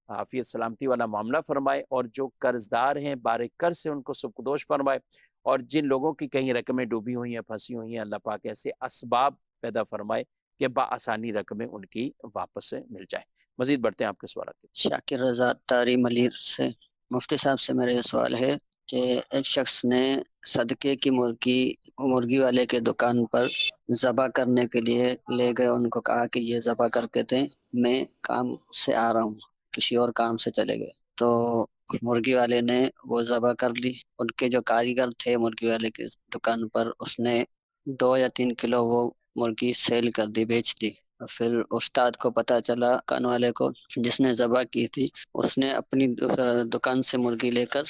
عافیت سلامتی والا معاملہ فرمائے, اور جو قرض دار ہیں بار قرض سے ان کو سبکدوش فرمائے, اور جن لوگوں کی کہیں رقمیں ڈوبی ہوئی ہیں, پھنسی ہوئی ہیں, اللہ پاک ایسے اسباب پیدا فرمائے کہ بآسانی رقمیں ان کی واپس مل جائیں. مزید بڑھتے ہیں آپ کے سوالات کی. شاکر رضا تاری ملیر سے. مفتی صاحب سے میرا یہ سوال ہے کہ ایک شخص نے صدقے کی مرغی والے کے دکان پر ذبح کرنے کے لیے لے گئے. ان کو کہا کہ یہ ذبح کر کے دیں, میں کام سے آ رہا ہوں, کسی اور کام سے چلے گئے. تو مرغی والے نے وہ ذبح کر لی. ان کے جو کاریگر تھے مرغی والے کی دکان پر, اس نے 2 یا 3 کلو وہ مرغی سیل کر دی, بیچ دی. پھر استاد کو پتہ چلا, دکان والے کو جس نے ذبح کی تھی, اس نے اپنی دکان سے مرغی لے کر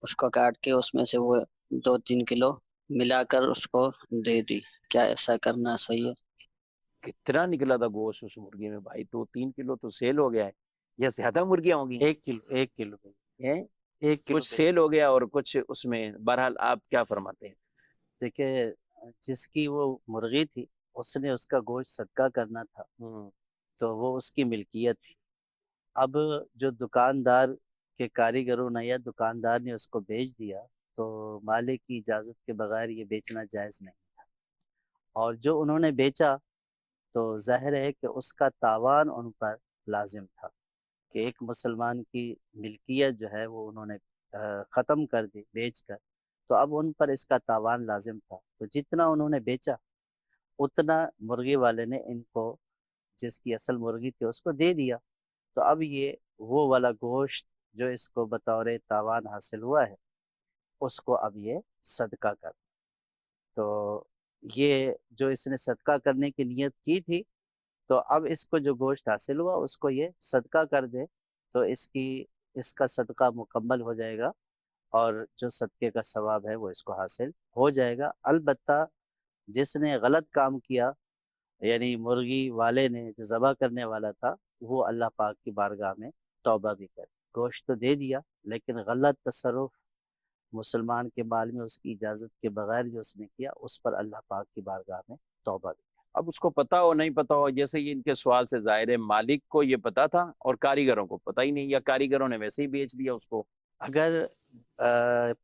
اس کو کاٹ کے اس میں سے وہ 2-3 کلو ملا کر اس کو دے دی. کیا ایسا کرنا صحیح ہے؟ کتنا نکلا تھا گوشت اس مرغی میں بھائی؟ 2-3 کلو تو سیل ہو گیا ہے, یا زیادہ مرغیاں ہوں گی؟ 1 کلو ہیں؟ 1 کلو کچھ سیل ہو گیا اور کچھ اس میں. بہرحال آپ کیا فرماتے ہیں؟ دیکھیں, جس کی وہ مرغی تھی اس نے اس کا گوشت صدقہ کرنا تھا, تو وہ اس کی ملکیت تھی. اب جو دکاندار کے کاریگروں نے یا دکاندار نے اس کو بیچ دیا, تو مالک کی اجازت کے بغیر یہ بیچنا جائز نہیں تھا. اور جو انہوں نے بیچا تو ظاہر ہے کہ اس کا تاوان ان پر لازم تھا, کہ ایک مسلمان کی ملکیت جو ہے وہ انہوں نے ختم کر دی بیچ کر, تو اب ان پر اس کا تاوان لازم تھا. تو جتنا انہوں نے بیچا اتنا مرغی والے نے ان کو, جس کی اصل مرغی تھی, اس کو دے دیا. تو اب یہ وہ والا گوشت جو اس کو بطور تاوان حاصل ہوا ہے, اس کو اب یہ صدقہ کر. تو یہ جو اس نے صدقہ کرنے کی نیت کی تھی, تو اب اس کو جو گوشت حاصل ہوا اس کو یہ صدقہ کر دے, تو اس کا صدقہ مکمل ہو جائے گا, اور جو صدقے کا ثواب ہے وہ اس کو حاصل ہو جائے گا. البتہ جس نے غلط کام کیا, یعنی مرغی والے نے جو ذبح کرنے والا تھا, وہ اللہ پاک کی بارگاہ میں توبہ بھی کرے. گوشت تو دے دیا, لیکن غلط تصرف مسلمان کے مال میں اس کی اجازت کے بغیر جو اس نے کیا, اس پر اللہ پاک کی بارگاہ میں توبہ بھی. اب اس کو پتا ہو نہیں پتا ہو, جیسے یہ ان کے سوال سے ظاہر ہے مالک کو یہ پتا تھا اور کاریگروں کو پتا ہی نہیں, یا کاریگروں نے ویسے ہی بیچ دیا اس کو. اگر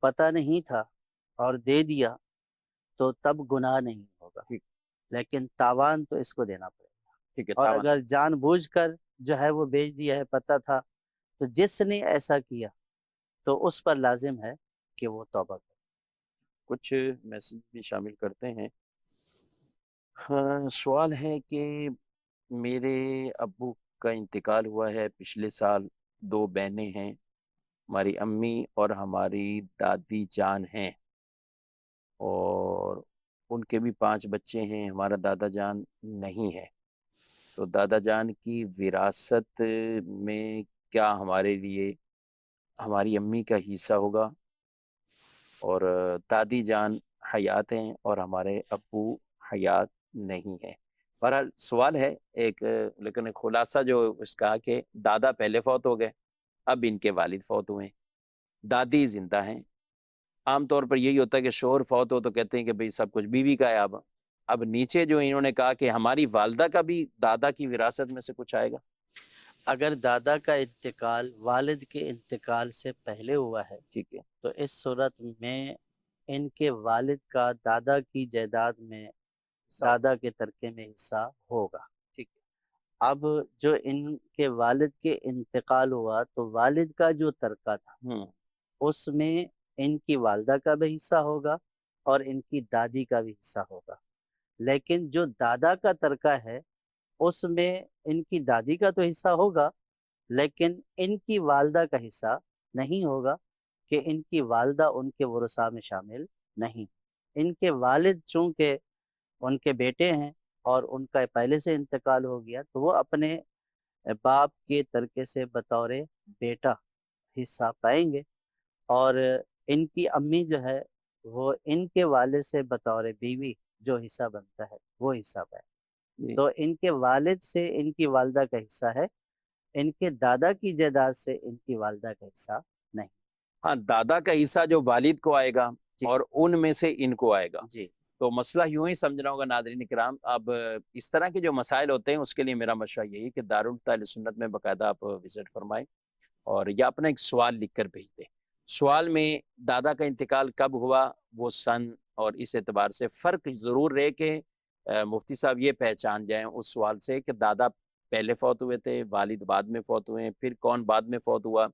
پتہ نہیں تھا اور دے دیا تو تب گناہ نہیں ہوگا, لیکن تاوان تو اس کو دینا پڑے گا. ٹھیک ہے, اور تاوان. اگر جان بوجھ کر جو ہے وہ بیچ دیا ہے, پتہ تھا, تو جس نے ایسا کیا تو اس پر لازم ہے کہ وہ توبہ کرے. کچھ میسج بھی شامل کرتے ہیں. ہاں, سوال ہے کہ میرے ابو کا انتقال ہوا ہے پچھلے سال. 2 بہنیں ہیں, ہماری امی اور ہماری دادی جان ہیں, اور ان کے بھی 5 بچے ہیں. ہمارا دادا جان نہیں ہے, تو دادا جان کی وراثت میں کیا ہمارے لیے ہماری امی کا حصہ ہوگا؟ اور دادی جان حیات ہیں اور ہمارے ابو حیات نہیں ہیں. بہرحال سوال ہے ایک, لیکن خلاصہ جو اس کا کہ دادا پہلے فوت ہو گئے, اب ان کے والد فوت ہوئے ہیں, دادی زندہ ہیں. عام طور پر یہی ہوتا ہے کہ شوہر فوت ہو تو کہتے ہیں کہ بھئی سب کچھ بیوی کا ہے. اب نیچے جو انہوں نے کہا کہ ہماری والدہ کا بھی دادا کی وراثت میں سے کچھ آئے گا. اگر دادا کا انتقال والد کے انتقال سے پہلے ہوا ہے, ٹھیک ہے, تو اس صورت میں ان کے والد کا دادا کی جائیداد میں دادا کے ترکے میں حصہ ہوگا. ٹھیک ہے. اب جو ان کے والد کے انتقال ہوا, تو والد کا جو ترکہ تھا اس میں ان کی والدہ کا بھی حصہ ہوگا اور ان کی دادی کا بھی حصہ ہوگا. لیکن جو دادا کا ترکہ ہے اس میں ان کی دادی کا تو حصہ ہوگا, لیکن ان کی والدہ کا حصہ نہیں ہوگا, کہ ان کی والدہ ان کے ورثاء میں شامل نہیں. ان کے والد چونکہ ان کے بیٹے ہیں اور ان کا پہلے سے انتقال ہو گیا, تو وہ اپنے باپ کے ترکے سے بطور بیٹا حصہ پائیں گے, اور ان کی امی جو ہے وہ ان کے والد سے بطور بیوی جو حصہ بنتا ہے وہ حصہ پائیں. تو ان کے والد سے ان کی والدہ کا حصہ ہے, ان کے دادا کی جائیداد سے ان کی والدہ کا حصہ نہیں. ہاں, دادا کا حصہ جو والد کو آئے گا جی. اور ان میں سے ان کو آئے گا. جی, تو مسئلہ یوں ہی سمجھنا ہوگا ناظرین کرام. اب اس طرح کے جو مسائل ہوتے ہیں اس کے لیے میرا مشورہ یہی ہے کہ دارالفتہ اہل سنت میں باقاعدہ آپ وزٹ فرمائیں اور یا اپنا ایک سوال لکھ کر بھیج دیں. سوال میں دادا کا انتقال کب ہوا وہ سن اور اس اعتبار سے فرق ضرور رہے کہ مفتی صاحب یہ پہچان جائیں اس سوال سے کہ دادا پہلے فوت ہوئے تھے، والد بعد میں فوت ہوئے ہیں، پھر کون بعد میں فوت ہوا.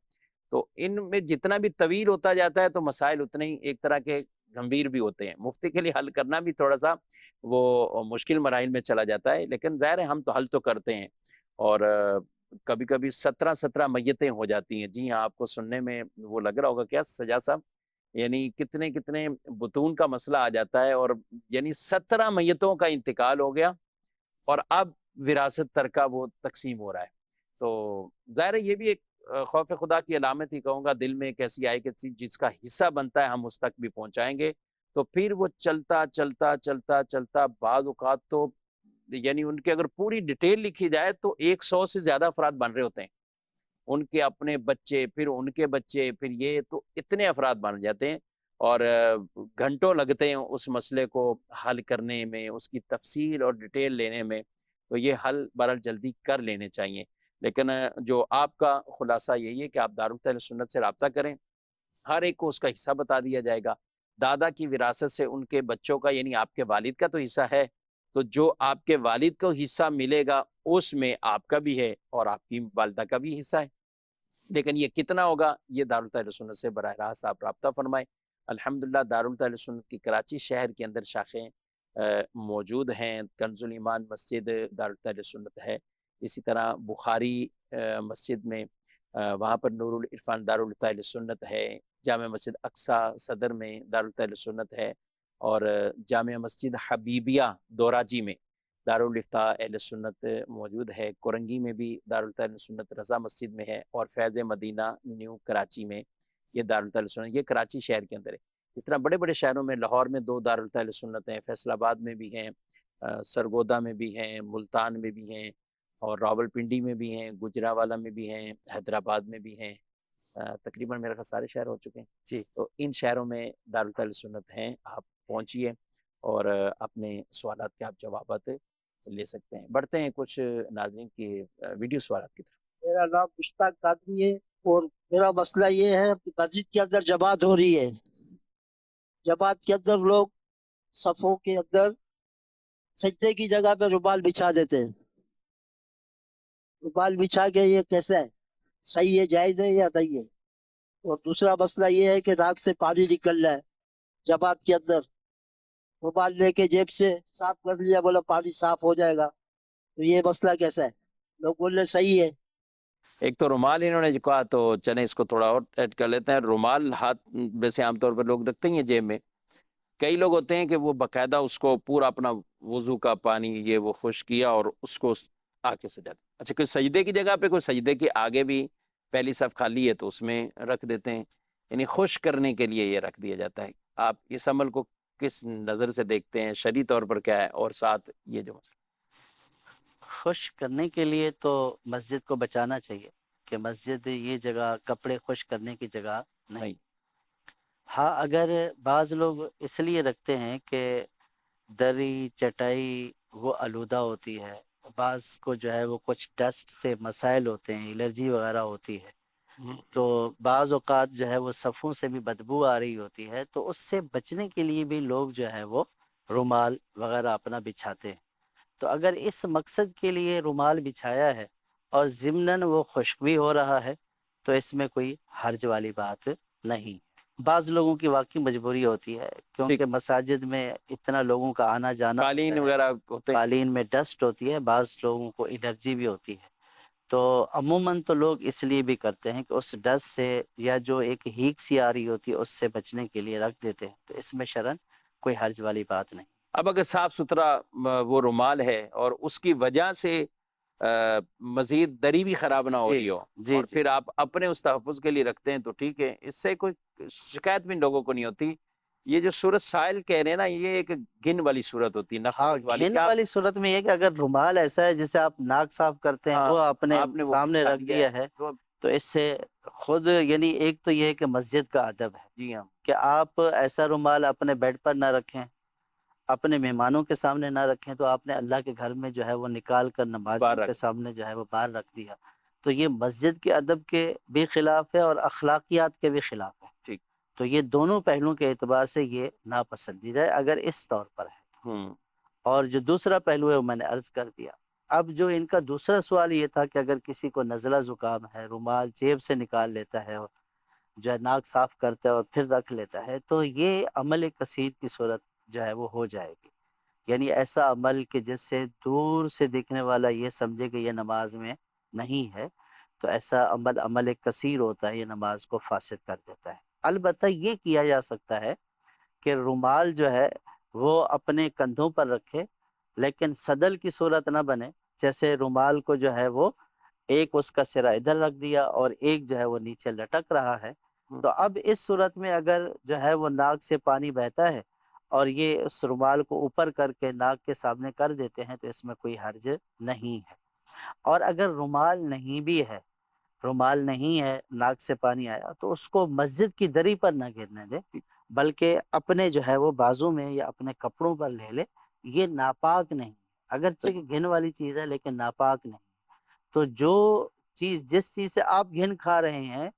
تو ان میں جتنا بھی طویل ہوتا جاتا ہے تو مسائل اتنے ہی ایک طرح کے گمبھیر بھی ہوتے ہیں. مفتی کے لیے حل کرنا بھی تھوڑا سا وہ مشکل مراحل میں چلا جاتا ہے، لیکن ظاہر ہے ہم تو حل تو کرتے ہیں. اور کبھی کبھی 17 میتیں ہو جاتی ہیں. جی ہاں، آپ کو سننے میں وہ لگ رہا ہوگا کیا سجاد صاحب، یعنی کتنے کتنے بطون کا مسئلہ آ جاتا ہے، اور یعنی 17 میتوں کا انتقال ہو گیا اور اب وراثت ترکہ وہ تقسیم ہو رہا ہے. تو ظاہر ہے یہ بھی ایک خوف خدا کی علامت ہی کہوں گا. دل میں ایک ایسی آئے کہ جس کا حصہ بنتا ہے ہم اس تک بھی پہنچائیں گے. تو پھر وہ چلتا چلتا چلتا چلتا بعض اوقات تو یعنی ان کے اگر پوری ڈیٹیل لکھی جائے تو 100 سے زیادہ افراد بن رہے ہوتے ہیں. ان کے اپنے بچے، پھر ان کے بچے، پھر یہ تو اتنے افراد بن جاتے ہیں اور گھنٹوں لگتے ہیں اس مسئلے کو حل کرنے میں، اس کی تفصیل اور ڈیٹیل لینے میں. تو یہ حل بہرحال جلدی کر لینے چاہیے. لیکن جو آپ کا خلاصہ یہی ہے کہ آپ دارالفتہ اہل سنت سے رابطہ کریں، ہر ایک کو اس کا حصہ بتا دیا جائے گا. دادا کی وراثت سے ان کے بچوں کا یعنی آپ کے والد کا تو حصہ ہے، تو جو آپ کے والد کو حصہ ملے گا اس میں آپ کا بھی ہے اور آپ کی والدہ کا بھی حصہ ہے. لیکن یہ کتنا ہوگا یہ دارالفتہ اہل سنت سے براہ راست آپ رابطہ فرمائیں. الحمدللہ دارالفتہ اہل سنت کی کراچی شہر کے اندر شاخیں موجود ہیں. کنز الایمان مسجد دارالفتہ اہل سنت ہے. اسی طرح بخاری مسجد میں وہاں پر نور العرفان دارالفتہ اہل سنت ہے. جامع مسجد اقصیٰ صدر میں دارالفتہ اہل سنت ہے. اور جامع مسجد حبیبیہ دوراجی میں دارالفتہ اہل سنت موجود ہے. کورنگی میں بھی دارالفتہ اہل سنت رضا مسجد میں ہے. اور فیض مدینہ نیو کراچی میں یہ دارالفتہ اہل سنت، یہ کراچی شہر کے اندر ہے. اس طرح بڑے بڑے شہروں میں، لاہور میں 2 دارالفتہ اہل سنت ہیں، فیصل آباد میں بھی ہیں، سرگودا میں بھی ہیں، ملتان میں بھی ہیں، اور راولپنڈی میں بھی ہیں، گجرانوالہ میں بھی ہیں، حیدرآباد میں بھی ہیں. تقریباً میرے خیال سارے شہر ہو چکے ہیں جی. تو ان شہروں میں دارالفتہ اہل سنت ہیں. آپ پہنچیے اور اپنے سوالات کے آپ جوابات لے سکتے ہیں. بڑھتے ہیں کچھ ناظرین کی ویڈیو سوالات کی طرف. میرا نام مشتاق قادری ہے اور میرا مسئلہ یہ ہے کہ مسجد کے اندر جماعت ہو رہی ہے. جماعت کے اندر لوگ صفوں کے اندر سجدے کی جگہ پہ رومال بچھا دیتے ہیں. رومال بچھا کے یہ کیسا ہے، صحیح ہے، جائز ہے یا نہیں ہے؟ اور دوسرا مسئلہ یہ ہے کہ ناک سے پانی نکل رہا ہے جماعت کے اندر، رومال لے کے جیب سے صاف کر لیا، بولا پانی صاف ہو جائے گا. تو یہ مسئلہ کیسا ہے؟ لوگ بول رہے صحیح ہے. ایک تو رومال انہوں نے جو کہا تو چلیں اس کو تھوڑا اور ایڈ کر لیتے ہیں. رومال ہاتھ ویسے عام طور پر لوگ رکھتے ہیں جیب میں. کئی لوگ ہوتے ہیں کہ وہ باقاعدہ اس کو پورا اپنا وضو کا پانی یہ وہ خشک کیا اور اس کو آ کے سجاتے. اچھا، کوئی سجدے کی جگہ پہ، کوئی سجدے کے آگے بھی پہلی صف خالی ہے تو اس میں رکھ دیتے ہیں، یعنی خشک کرنے کے لیے یہ رکھ دیا جاتا ہے. آپ اس عمل کو کس نظر سے دیکھتے ہیں، شرعی طور پر کیا ہے؟ اور ساتھ یہ جو خشک کرنے کے لیے تو مسجد کو بچانا چاہیے کہ مسجد یہ جگہ کپڑے خشک کرنے کی جگہ نہیں. ہاں، اگر بعض لوگ اس لیے رکھتے ہیں کہ دری چٹائی وہ آلودہ ہوتی ہے، بعض کو جو ہے وہ کچھ ڈسٹ سے مسائل ہوتے ہیں، الرجی وغیرہ ہوتی ہے، تو بعض اوقات جو ہے وہ صفوں سے بھی بدبو آ رہی ہوتی ہے، تو اس سے بچنے کے لیے بھی لوگ جو ہے وہ رومال وغیرہ اپنا بچھاتے ہیں. تو اگر اس مقصد کے لیے رومال بچھایا ہے اور ضمناً وہ خشک بھی ہو رہا ہے تو اس میں کوئی حرج والی بات نہیں. بعض لوگوں کی واقعی مجبوری ہوتی ہے کیونکہ مساجد میں اتنا لوگوں کا آنا جانا قالین وغیرہ ہوتے ہیں، قالین میں ڈسٹ ہوتی ہے، بعض لوگوں کو الرجی بھی ہوتی ہے. تو عموماً تو لوگ اس لیے بھی کرتے ہیں کہ اس ڈسٹ سے یا جو ایک ہیک سی آ رہی ہوتی ہے اس سے بچنے کے لیے رکھ دیتے ہیں. تو اس میں شرعاً کوئی حرج والی بات نہیں. اب اگر صاف ستھرا وہ رومال ہے اور اس کی وجہ سے مزید دری بھی خراب نہ ہو رہی ہو اور پھر آپ اپنے اس تحفظ کے لیے رکھتے ہیں تو ٹھیک ہے، اس سے کوئی شکایت بھی لوگوں کو نہیں ہوتی. یہ جو صورت سائل کہہ رہے ہیں نا، یہ ایک گن والی صورت ہوتی ہے، ہاں، گن والی صورت میں یہ کہ اگر رومال ایسا ہے جسے آپ ناک صاف کرتے ہیں وہ آپ نے سامنے رکھ دیا ہے تو اس سے خود یعنی ایک تو یہ ہے کہ مسجد کا ادب ہے جی ہاں کہ آپ ایسا رومال اپنے بیڈ پر نہ رکھیں، اپنے مہمانوں کے سامنے نہ رکھیں تو آپ نے اللہ کے گھر میں جو ہے وہ نکال کر نمازیوں باہر کے رکھ سامنے جو ہے وہ باہر رکھ دیا، تو یہ مسجد کے ادب کے بھی خلاف ہے اور اخلاقیات کے بھی خلاف ہے۔ ٹھیک۔ تو یہ دونوں پہلوؤں کے اعتبار سے یہ ناپسندیدہ ہے اگر اس طور پر ہے۔ ہوں اور جو دوسرا پہلو ہے وہ میں نے عرض کر دیا۔ اب جو ان کا دوسرا سوال یہ تھا کہ اگر کسی کو نزلہ زکام ہے، رومال جیب سے نکال لیتا ہے اور جو ہے ناک صاف کرتا ہے اور پھر رکھ لیتا ہے، تو یہ عمل کثیر کی صورت جو ہے وہ ہو جائے گی، یعنی ایسا عمل کہ جس سے دور سے دیکھنے والا یہ سمجھے کہ یہ نماز میں نہیں ہے، تو ایسا عمل کثیر ہوتا ہے، یہ نماز کو فاسد کر دیتا ہے۔ البتہ یہ کیا جا سکتا ہے کہ رومال جو ہے وہ اپنے کندھوں پر رکھے، لیکن صدل کی صورت نہ بنے، جیسے رومال کو جو ہے وہ ایک اس کا سرا ادھر رکھ دیا اور ایک جو ہے وہ نیچے لٹک رہا ہے، تو اب اس صورت میں اگر جو ہے وہ ناک سے پانی بہتا ہے اور یہ اس رومال کو اوپر کر کے ناک کے سامنے کر دیتے ہیں تو اس میں کوئی حرج نہیں ہے۔ اور اگر رومال نہیں ہے، ناک سے پانی آیا، تو اس کو مسجد کی دری پر نہ گرنے دے، بلکہ اپنے جو ہے وہ بازو میں یا اپنے کپڑوں پر لے لے۔ یہ ناپاک نہیں، اگرچہ کہ گھن والی چیز ہے لیکن ناپاک نہیں۔ تو جس چیز سے آپ گھن کھا رہے ہیں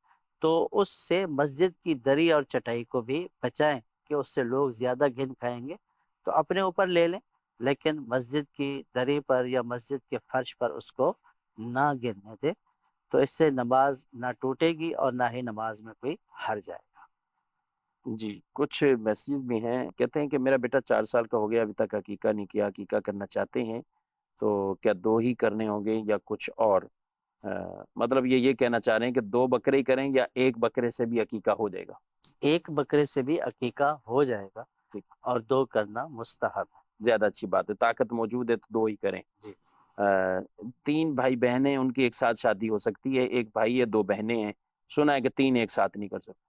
تو اس سے مسجد کی دری اور چٹائی کو بھی بچائیں کہ اس سے لوگ زیادہ گھن کھائیں گے، تو اپنے اوپر لے لیں، لیکن مسجد کی دری پر یا مسجد کے فرش پر اس کو نہ گرنے دے، تو اس سے نماز نہ ٹوٹے گی اور نہ ہی نماز میں کوئی حرج آئے گا۔ جی، کچھ میسیج بھی ہیں، کہتے ہیں کہ میرا بیٹا 4 سال کا ہو گیا، ابھی تک عقیقہ نہیں کیا، عقیقہ کرنا چاہتے ہیں، تو کیا 2 ہی کرنے ہوں گے یا کچھ اور؟ مطلب یہ کہنا چاہ رہے ہیں کہ 2 بکرے ہی کریں یا 1 بکرے سے بھی عقیقہ ہو جائے گا؟ ایک بکرے سے بھی عقیقہ ہو جائے گا اور 2 کرنا مستحب ہے۔ زیادہ اچھی بات ہے، طاقت موجود ہے تو 2 ہی کریں۔ جی۔ 3 بھائی بہنیں، ان کی ایک ساتھ شادی ہو سکتی ہے، 1 بھائی ہے 2 بہنیں ہیں، سنا ہے کہ 3 ایک ساتھ نہیں کر سکتے؟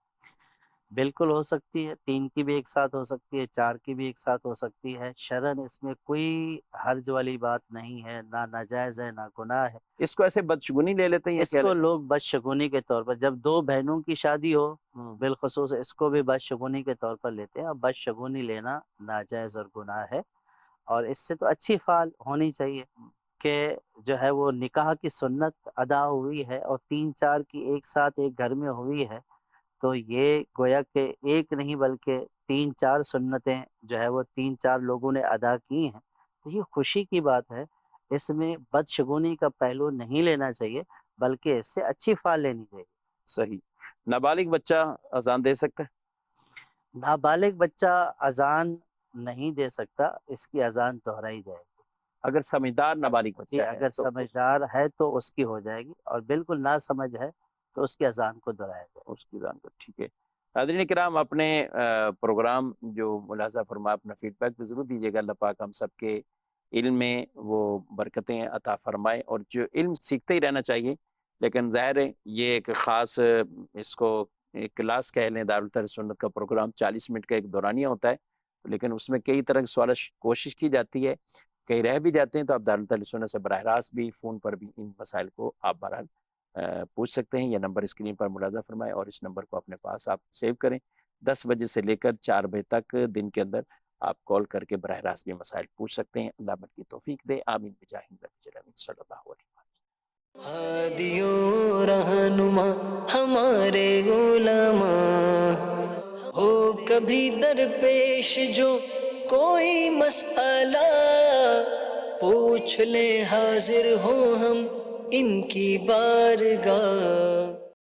بالکل ہو سکتی ہے، 3 کی بھی ایک ساتھ ہو سکتی ہے، 4 کی بھی ایک ساتھ ہو سکتی ہے، شرعاً اس میں کوئی حرج والی بات نہیں ہے، نہ ناجائز ہے نہ گناہ ہے۔ اس کو ایسے بدشگونی لے لیتے ہیں یا اس کیا کو لیتے لوگ بدشگونی کے طور پر، جب 2 بہنوں کی شادی ہو ہیں؟ بالخصوص اس کو بھی بدشگونی کے طور پر لیتے ہیں، اور بدشگونی لینا ناجائز اور گناہ ہے، اور اس سے تو اچھی فعال ہونی چاہیے کہ جو ہے وہ نکاح کی سنت ادا ہوئی ہے اور 3-4 کی ایک ساتھ ایک گھر میں ہوئی ہے، تو یہ گویا کہ ایک نہیں بلکہ 3-4 سنتیں جو ہے وہ 3-4 لوگوں نے ادا کی ہیں، تو یہ خوشی کی بات ہے، اس میں بدشگونی کا پہلو نہیں لینا چاہیے بلکہ اس سے اچھی فعال لینی چاہیے۔ صحیح۔ نابالغ بچہ اذان دے سکتا ہے؟ نابالغ بچہ اذان نہیں دے سکتا، اس کی اذان دہرائی جائے گی۔ اگر سمجھدار نابالغ بچہ ہے اگر تو سمجھدار ہے تو اس کی ہو جائے گی، اور بالکل نہ سمجھ ہے تو اس کی اذان کو دہرایا جائے گا۔ اس کی اذان کو، ٹھیک ہے۔ ناظرین کرام، اپنے پروگرام جو ملاحظہ فرما اپنا فیڈ بیک بھی ضرور دیجیے گا۔ اللہ پاک ہم سب کے علم میں وہ برکتیں عطا فرمائے، اور جو علم سیکھتے ہی رہنا چاہیے، لیکن ظاہر ہے یہ ایک خاص اس کو ایک کلاس کہہ لیں، دارالحدیث سنت کا پروگرام 40 منٹ کا ایک دورانیہ ہوتا ہے، لیکن اس میں کئی طرح کی سوال کوشش کی جاتی ہے، کئی رہ بھی جاتے ہیں، تو آپ دارالحدیث سنت سے براہ راست بھی فون پر بھی ان مسائل کو آپ بہرحال پوچھ سکتے ہیں۔ یہ نمبر اسکرین پر ملاحظہ فرمائیں اور اس نمبر کو اپنے پاس آپ سیو کریں۔ 10 بجے سے لے کر 4 بجے تک دن کے اندر آپ کال کر کے براہ راست بھی مسائل پوچھ سکتے ہیں۔ اللہ من کی توفیق دے، آمین بجاہ نبی الامین صلی اللہ علیہ وسلم۔ ہادیوں رہنما ہمارے علماء، ہو کبھی درپیش جو کوئی مسئلہ، پوچھ لے حاضر ہوں ہم ان کی بارگاہ۔